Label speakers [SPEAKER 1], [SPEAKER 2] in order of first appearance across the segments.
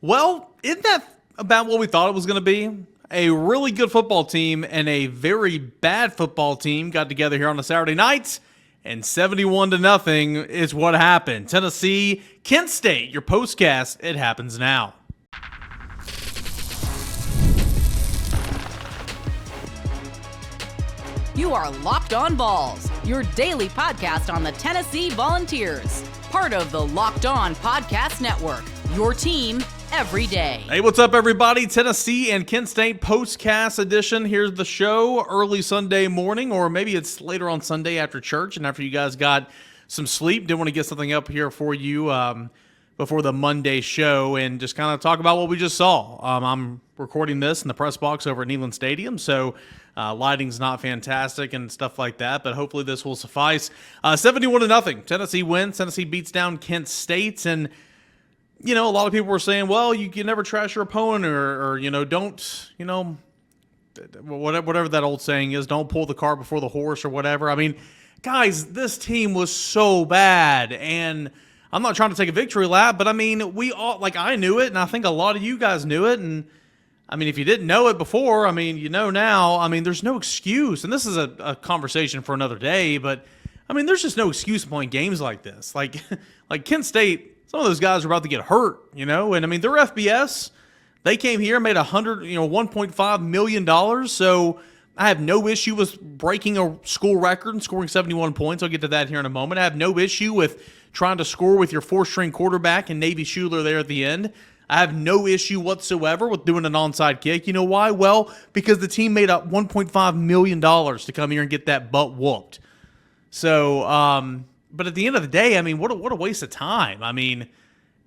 [SPEAKER 1] Well, isn't that about what we thought it was going to be? A really good football team and a very bad football team got together here on a Saturday night, and 71-0 is what happened. Tennessee, Kent State, your postcast, it happens now.
[SPEAKER 2] You are Locked On Vols, your daily podcast on the Tennessee Volunteers. Part of the Locked On Podcast Network, your team every day.
[SPEAKER 1] Hey, what's up, everybody? Tennessee and Kent State postcast edition. Here's the show early Sunday morning, or maybe it's later on Sunday after church and after you guys got some sleep. Didn't want to get something up here for you before the Monday show and just kind of talk about what we just saw. I'm recording this in the press box over at Neyland Stadium, so lighting's not fantastic and stuff like that, but hopefully this will suffice. 71-0. Tennessee wins. Tennessee beats down Kent State, and a lot of people were saying, well, you can never trash your opponent or don't, whatever that old saying is, don't pull the cart before the horse or whatever. I mean, guys, this team was so bad, and I'm not trying to take a victory lap, but I mean, we all, I knew it, and I think a lot of you guys knew it, and I mean, if you didn't know it before, I mean, you know now. I mean, there's no excuse, and this is a conversation for another day, but I mean, there's just no excuse playing games like this. Like Kent State, some of those guys are about to get hurt, and I mean, they're FBS. They came here, made $1.5 million, so I have no issue with breaking a school record and scoring 71 points. I'll get to that here in a moment. I have no issue with trying to score with your four-string quarterback and Navy Schuler there at the end. I have no issue whatsoever with doing an onside kick. You know why? Well, because the team made up $1.5 million to come here and get that butt whooped. So, but at the end of the day, I mean, what a waste of time. I mean,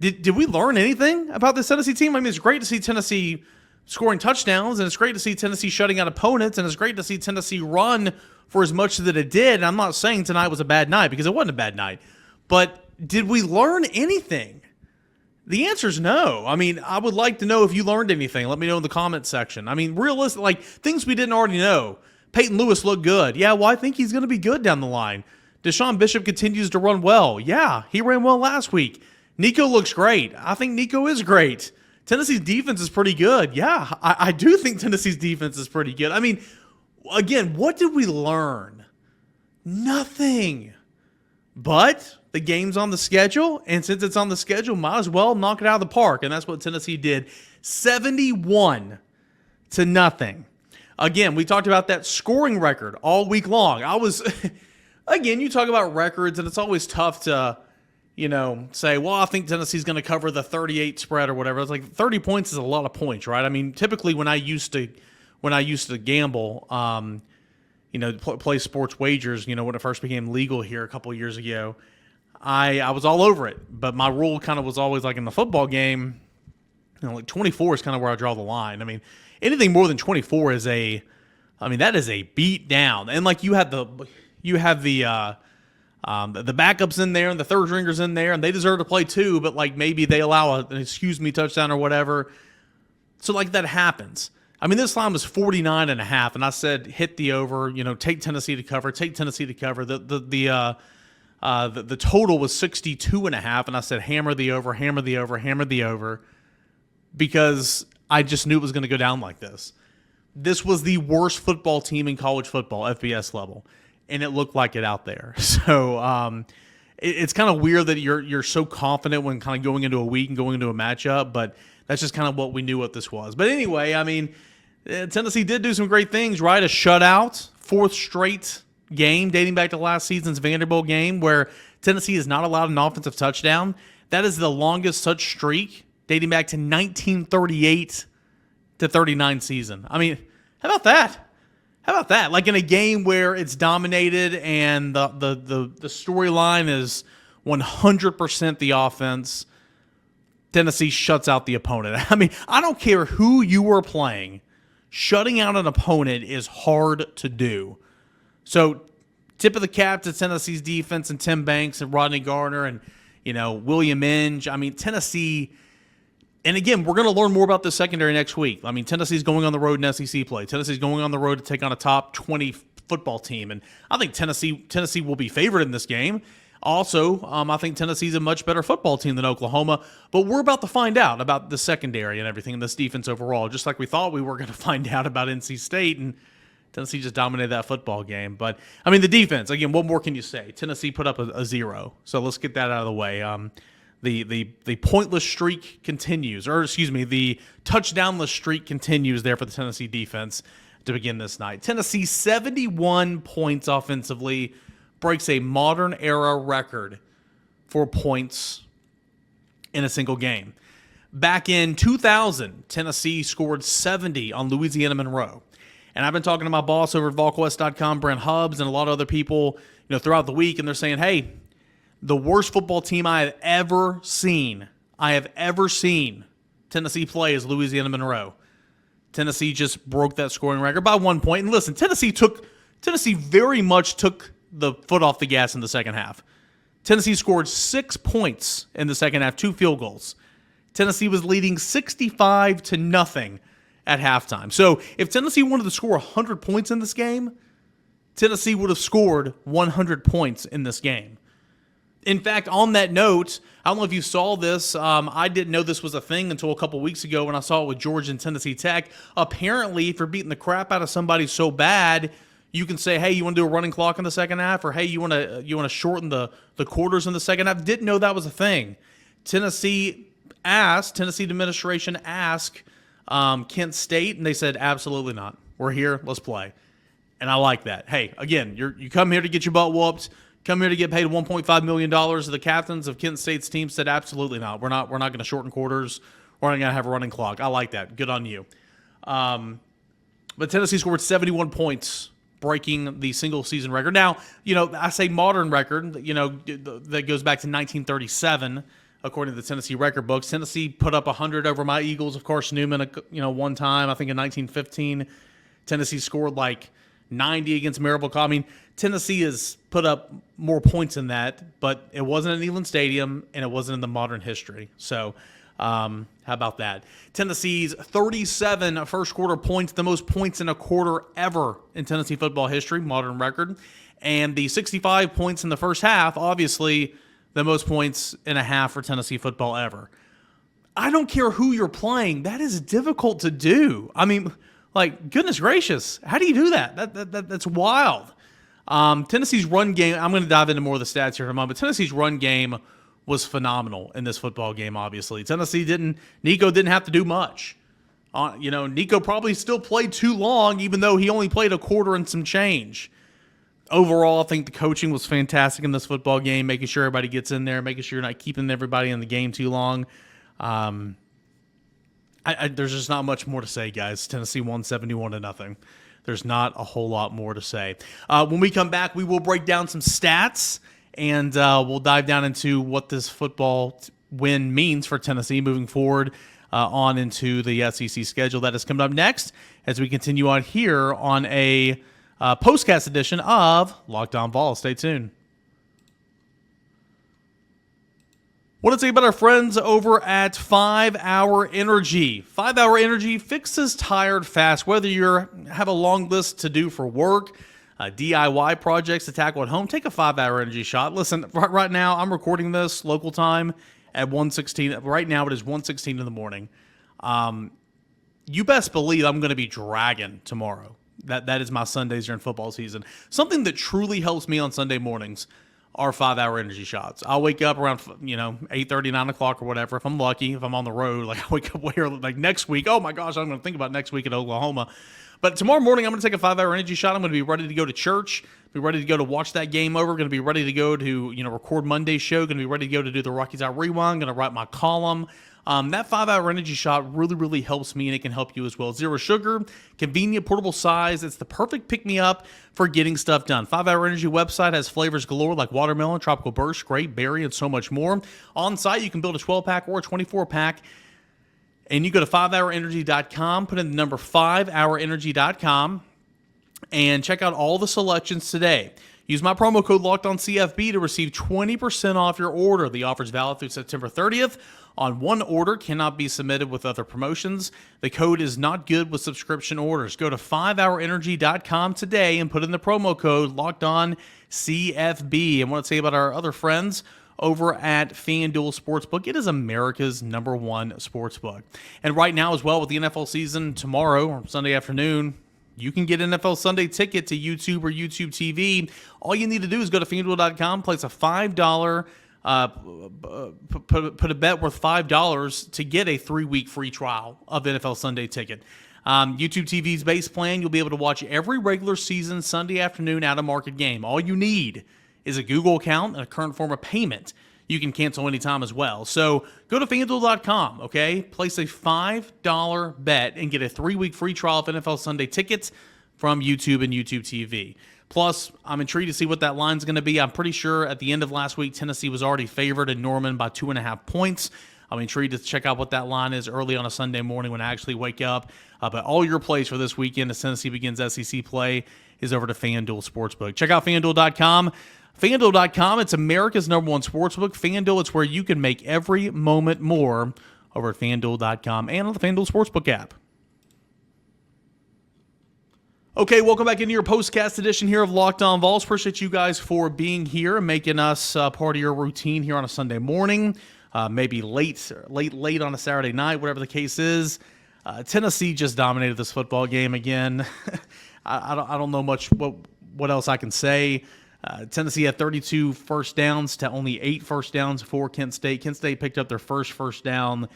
[SPEAKER 1] did we learn anything about this Tennessee team? I mean, it's great to see Tennessee scoring touchdowns, and it's great to see Tennessee shutting out opponents, and it's great to see Tennessee run for as much as it did. And I'm not saying tonight was a bad night, because it wasn't a bad night. But did we learn anything? The answer is no. I mean, I would like to know if you learned anything. Let me know in the comments section. I mean, realistic, things we didn't already know. Peyton Lewis looked good. Yeah, well, I think he's going to be good down the line. DeSean Bishop continues to run well. Yeah, he ran well last week. Nico looks great. I think Nico is great. Tennessee's defense is pretty good. Yeah, I do think Tennessee's defense is pretty good. I mean, again, what did we learn? Nothing. But the game's on the schedule, and since it's on the schedule, might as well knock it out of the park, and that's what Tennessee did. 71-0. Again, we talked about that scoring record all week long. Again, you talk about records, and it's always tough to, say, well, I think Tennessee's going to cover the 38 spread or whatever. It's like 30 points is a lot of points, right? I mean, typically when I used to gamble, play sports wagers, when it first became legal here a couple of years ago, I was all over it. But my rule kind of was always in the football game, 24 is kind of where I draw the line. I mean, anything more than 24 is that is a beat down. And you have the backups in there and the third stringers in there, and they deserve to play too, but maybe they allow an excuse me touchdown or whatever. So that happens. I mean, this line was 49.5, and I said hit the over, take Tennessee to cover. The total was 62.5, and I said hammer the over, because I just knew it was going to go down like this. This was the worst football team in college football, FBS level, and it looked like it out there. So it's kind of weird that you're so confident when kind of going into a week and going into a matchup, but that's just kind of what we knew what this was. But anyway, I mean, Tennessee did do some great things, right? A shutout, fourth straight game dating back to last season's Vanderbilt game where Tennessee is not allowed an offensive touchdown. That is the longest such streak dating back to 1938 to 39 season. I mean, how about that? In a game where it's dominated and the storyline is 100% the offense, Tennessee shuts out the opponent. I mean, I don't care who you were playing. Shutting out an opponent is hard to do. So, tip of the cap to Tennessee's defense and Tim Banks and Rodney Garner and, William Inge. I mean, Tennessee, and again, we're going to learn more about this secondary next week. I mean, Tennessee's going on the road in SEC play. Tennessee's going on the road to take on a top 20 football team. And I think Tennessee will be favored in this game. Also, I think Tennessee's a much better football team than Oklahoma, but we're about to find out about the secondary and everything in this defense overall, just like we thought we were going to find out about NC State, and Tennessee just dominated that football game. But, I mean, the defense, again, what more can you say? Tennessee put up a 0, so let's get that out of the way. The pointless streak continues, or excuse me, the touchdownless streak continues there for the Tennessee defense to begin this night. Tennessee, 71 points offensively, breaks a modern era record for points in a single game. Back in 2000, Tennessee scored 70 on Louisiana Monroe. And I've been talking to my boss over at VolQuest.com, Brent Hubbs, and a lot of other people, throughout the week, and they're saying, hey, the worst football team I have ever seen, Tennessee play is Louisiana Monroe. Tennessee just broke that scoring record by 1 point. And listen, Tennessee very much took the foot off the gas in the second half. Tennessee scored 6 points in the second half, 2 field goals. Tennessee was leading 65-0 at halftime. So if Tennessee wanted to score 100 points in this game, Tennessee would have scored 100 points in this game. In fact, on that note, I don't know if you saw this. I didn't know this was a thing until a couple weeks ago when I saw it with Georgia and Tennessee Tech. Apparently, if you're beating the crap out of somebody so bad, you can say, hey, you want to do a running clock in the second half? Or, hey, you want to shorten the quarters in the second half? Didn't know that was a thing. Tennessee administration asked Kent State, and they said, absolutely not. We're here. Let's play. And I like that. Hey, again, you come here to get your butt whooped. Come here to get paid $1.5 million. The captains of Kent State's team said, absolutely not. We're not going to shorten quarters. We're not going to have a running clock. I like that. Good on you. But Tennessee scored 71 points, breaking the single season record. Now, I say modern record, that goes back to 1937, according to the Tennessee record books. Tennessee put up 100 over my Eagles, of course, Newman, one time. I think in 1915, Tennessee scored like 90 against Marable. I mean, Tennessee has put up more points than that, but it wasn't in Neyland Stadium, and it wasn't in the modern history. So, how about that? Tennessee's 37 first quarter points, the most points in a quarter ever in Tennessee football history, modern record. And the 65 points in the first half, obviously the most points in a half for Tennessee football ever. I don't care who you're playing. That is difficult to do. I mean, like, goodness gracious, how do you do that? That's wild. Tennessee's run game, I'm going to dive into more of the stats here in a moment, but Tennessee's run game was phenomenal in this football game, obviously. Nico didn't have to do much. Nico probably still played too long, even though he only played a quarter and some change. Overall, I think the coaching was fantastic in this football game, making sure everybody gets in there, making sure you're not keeping everybody in the game too long. There's just not much more to say, guys. Tennessee won 71-0. There's not a whole lot more to say. When we come back, we will break down some stats, and we'll dive down into what this football win means for Tennessee moving forward on into the SEC schedule. That is coming up next as we continue on here on a postcast edition of Locked On Vols. Stay tuned. What to say about our friends over at 5 Hour Energy. 5 Hour Energy fixes tired fast. Whether you have a long list to do for work, DIY projects to tackle at home, take a 5 Hour Energy shot. Listen, right now I'm recording this local time at 1:16. Right now it is 1:16 in the morning. You best believe I'm going to be dragging tomorrow. That is my Sundays during football season. Something that truly helps me on Sunday mornings are 5 Hour Energy shots. I'll wake up around 8:30, 9 o'clock or whatever. If I'm lucky, if I'm on the road, like I wake up way early, like next week. Oh my gosh, I'm going to think about next week in Oklahoma. But tomorrow morning, I'm going to take a 5 Hour Energy shot. I'm going to be ready to go to church, be ready to go to watch that game over, going to be ready to go to record Monday's show, going to be ready to go to do the Rockies Out Rewind, going to write my column. That 5 Hour Energy shot really, really helps me, and it can help you as well. Zero sugar, convenient, portable size. It's the perfect pick-me-up for getting stuff done. 5 Hour Energy website has flavors galore like watermelon, tropical burst, grape, berry, and so much more. On site, you can build a 12-pack or a 24-pack. And you go to 5hourenergy.com, put in the number 5hourenergy.com, and check out all the selections today. Use my promo code LOCKEDONCFB to receive 20% off your order. The offer is valid through September 30th. On one order, cannot be submitted with other promotions. The code is not good with subscription orders. Go to 5hourenergy.com today and put in the promo code LOCKEDONCFB. And what to say about our other friends over at FanDuel Sportsbook. It is America's #1 sportsbook. And right now as well, with the NFL season tomorrow or Sunday afternoon, you can get NFL Sunday ticket to YouTube or YouTube TV. All you need to do is go to FanDuel.com, place a $5, put a bet worth $5 to get a 3-week free trial of the NFL Sunday ticket. YouTube TV's base plan, you'll be able to watch every regular season Sunday afternoon out-of-market game. All you need is a Google account and a current form of payment. You can cancel anytime as well. So go to FanDuel.com, okay? Place a $5 bet and get a 3-week free trial of NFL Sunday tickets from YouTube and YouTube TV. Plus, I'm intrigued to see what that line's going to be. I'm pretty sure at the end of last week, Tennessee was already favored in Norman by 2.5 points. I'm intrigued to check out what that line is early on a Sunday morning when I actually wake up. But all your plays for this weekend as Tennessee begins SEC play is over to FanDuel Sportsbook. Check out FanDuel.com. FanDuel.com, it's America's #1 sportsbook. FanDuel, it's where you can make every moment more over at FanDuel.com and on the FanDuel Sportsbook app. Okay, welcome back into your postcast edition here of Locked On Vols. Appreciate you guys for being here and making us part of your routine here on a Sunday morning, maybe late on a Saturday night, whatever the case is. Tennessee just dominated this football game again. I don't know much what else I can say. Tennessee had 32 first downs to only 8 first downs for Kent State. Kent State picked up their first down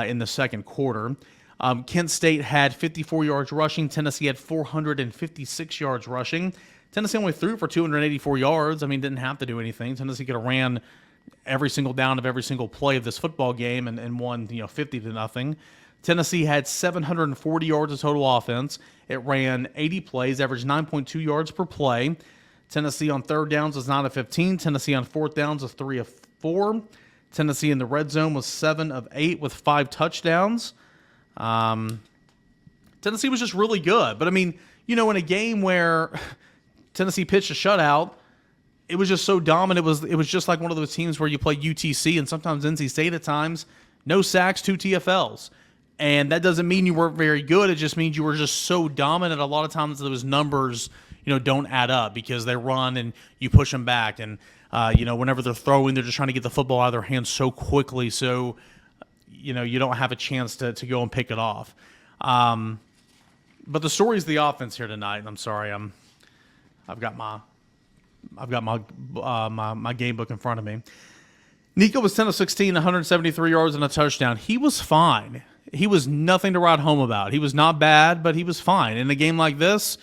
[SPEAKER 1] in the second quarter. Kent State had 54 yards rushing. Tennessee had 456 yards rushing. Tennessee only threw for 284 yards. I mean, didn't have to do anything. Tennessee could have ran every single down of every single play of this football game and won 50-0. Tennessee had 740 yards of total offense. It ran 80 plays, averaged 9.2 yards per play. Tennessee on third downs was 9 of 15. Tennessee on fourth downs was 3 of 4. Tennessee in the red zone was 7 of 8 with 5 touchdowns. Tennessee was just really good. But, I mean, in a game where Tennessee pitched a shutout, it was just so dominant. It was just like one of those teams where you play UTC and sometimes NC State at times. No sacks, 2 TFLs. And that doesn't mean you weren't very good. It just means you were just so dominant. A lot of times those numbers don't add up because they run and you push them back. And, whenever they're throwing, they're just trying to get the football out of their hands so quickly. So, you don't have a chance to go and pick it off. But the story is the offense here tonight. I'm sorry. I've got my game book in front of me. Nico was 10 of 16, 173 yards and a touchdown. He was fine. He was nothing to write home about. He was not bad, but he was fine. In a game like this,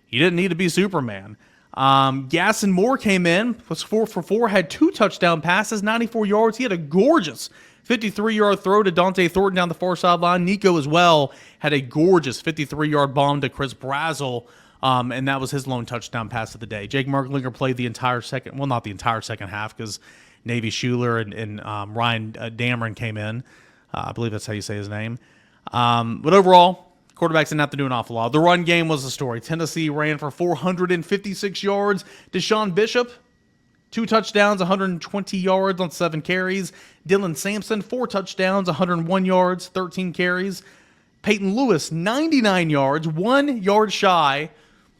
[SPEAKER 1] he didn't need to be Superman. Gasson Moore came in, was 4 for 4, had 2 touchdown passes, 94 yards. He had a gorgeous 53-yard throw to Dante Thornton down the far sideline. Nico as well had a gorgeous 53-yard bomb to Chris Brazel, and that was his lone touchdown pass of the day. Jake Merklinger played the entire second, well, not the entire second half because Navy Schuler and Ryan Dameron came in. I believe that's how you say his name. But overall, quarterbacks didn't have to do an awful lot. The run game was the story. Tennessee ran for 456 yards. DeSean Bishop, 2 touchdowns, 120 yards on 7 carries. Dylan Sampson, 4 touchdowns, 101 yards, 13 carries. Peyton Lewis, 99 yards, 1 yard shy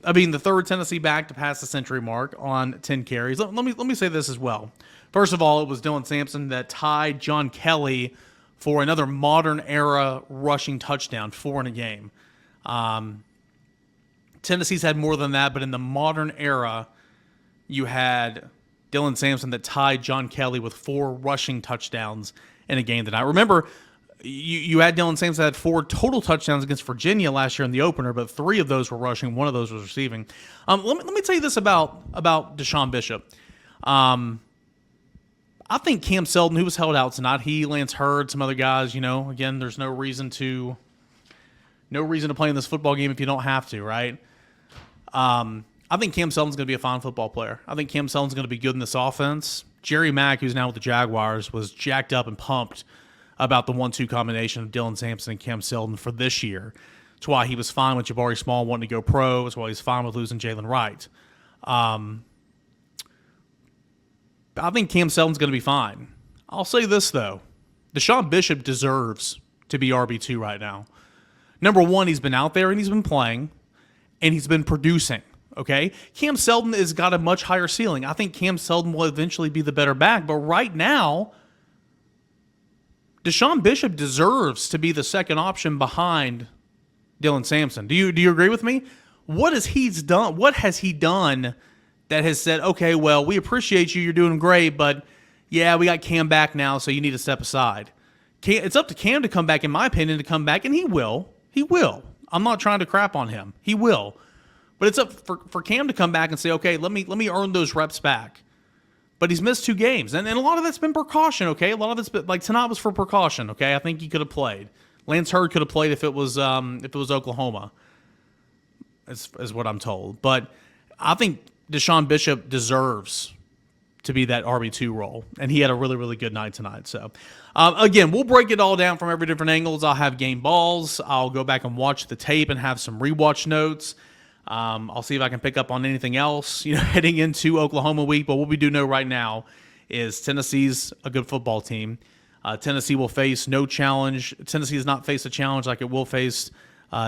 [SPEAKER 1] of being the third Tennessee back to pass the century mark on 10 carries. Let me say this as well. First of all, it was Dylan Sampson that tied John Kelly for another modern-era rushing touchdown, 4 in a game. Tennessee's had more than that, but in the modern era, you had Dylan Sampson that tied John Kelly with 4 rushing touchdowns in a game tonight. Remember, you had Dylan Sampson that had 4 total touchdowns against Virginia last year in the opener, but 3 of those were rushing, 1 of those was receiving. Let me tell you this about DeSean Bishop. I think Cam Seldon, who was held out tonight, he, Lance Hurd, some other guys, again, there's no reason to play in this football game if you don't have to, right? I think Cam Seldon's going to be a fine football player. I think Cam Seldon's going to be good in this offense. Jerry Mack, who's now with the Jaguars, was jacked up and pumped about the 1-2 combination of Dylan Sampson and Cam Seldon for this year. That's why he was fine with Jabari Small wanting to go pro. That's why he's fine with losing Jalen Wright. I think Cam Seldon's going to be fine. I'll say this, though. DeSean Bishop deserves to be RB2 right now. Number one, he's been out there and he's been playing, and he's been producing, okay? Cam Seldon has got a much higher ceiling. I think Cam Seldon will eventually be the better back, but right now, DeSean Bishop deserves to be the second option behind Dylan Sampson. Do you agree with me? What has he done that has said, okay, well, we appreciate you, you're doing great, but yeah, we got Cam back now, so you need to step aside. It's up to Cam to come back, in my opinion, to come back, and he will. He will. I'm not trying to crap on him. He will. But it's up for Cam to come back and say, okay, let me earn those reps back. But he's missed 2 games, and a lot of that's been precaution, okay? A lot of it's been, like, tonight was for precaution, okay? I think he could have played. Lance Hurd could have played if it was Oklahoma, is what I'm told. But I think DeSean Bishop deserves to be that RB2 role, and he had a really, really good night tonight. So, again, we'll break it all down from every different angles. I'll have game balls. I'll go back and watch the tape and have some rewatch notes. I'll see if I can pick up on anything else, heading into Oklahoma week. But what we do know right now is Tennessee's a good football team. Tennessee will face no challenge. Tennessee has not faced a challenge like it will face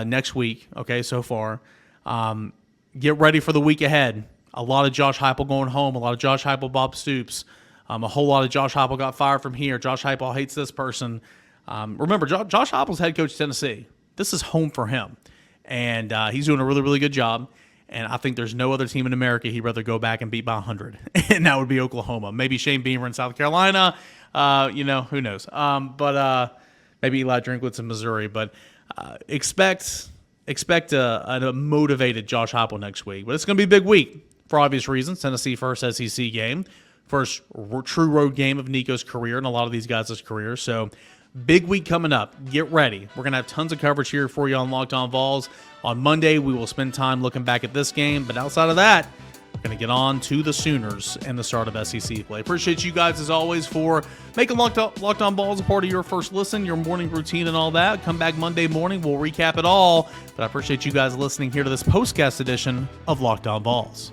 [SPEAKER 1] next week, okay, so far. Get ready for the week ahead. A lot of Josh Heupel going home, a lot of Josh Heupel, Bob Stoops. A whole lot of Josh Heupel got fired from here. Josh Heupel hates this person. Remember, Josh Heupel's head coach of Tennessee. This is home for him. And he's doing a really, really good job. And I think there's no other team in America he'd rather go back and beat by 100. And that would be Oklahoma. Maybe Shane Beamer in South Carolina. Who knows? But maybe Eli Drinkwitz in Missouri. But expect a motivated Josh Heupel next week. But it's going to be a big week for obvious reasons. Tennessee first SEC game. First true road game of Nico's career and a lot of these guys' careers. So big week coming up. Get ready. We're going to have tons of coverage here for you on Locked On Vols. On Monday, we will spend time looking back at this game. But outside of that, we're going to get on to the Sooners and the start of SEC play. Appreciate you guys, as always, for making Locked On Vols a part of your first listen, your morning routine and all that. Come back Monday morning. We'll recap it all. But I appreciate you guys listening here to this postcast edition of Locked On Vols.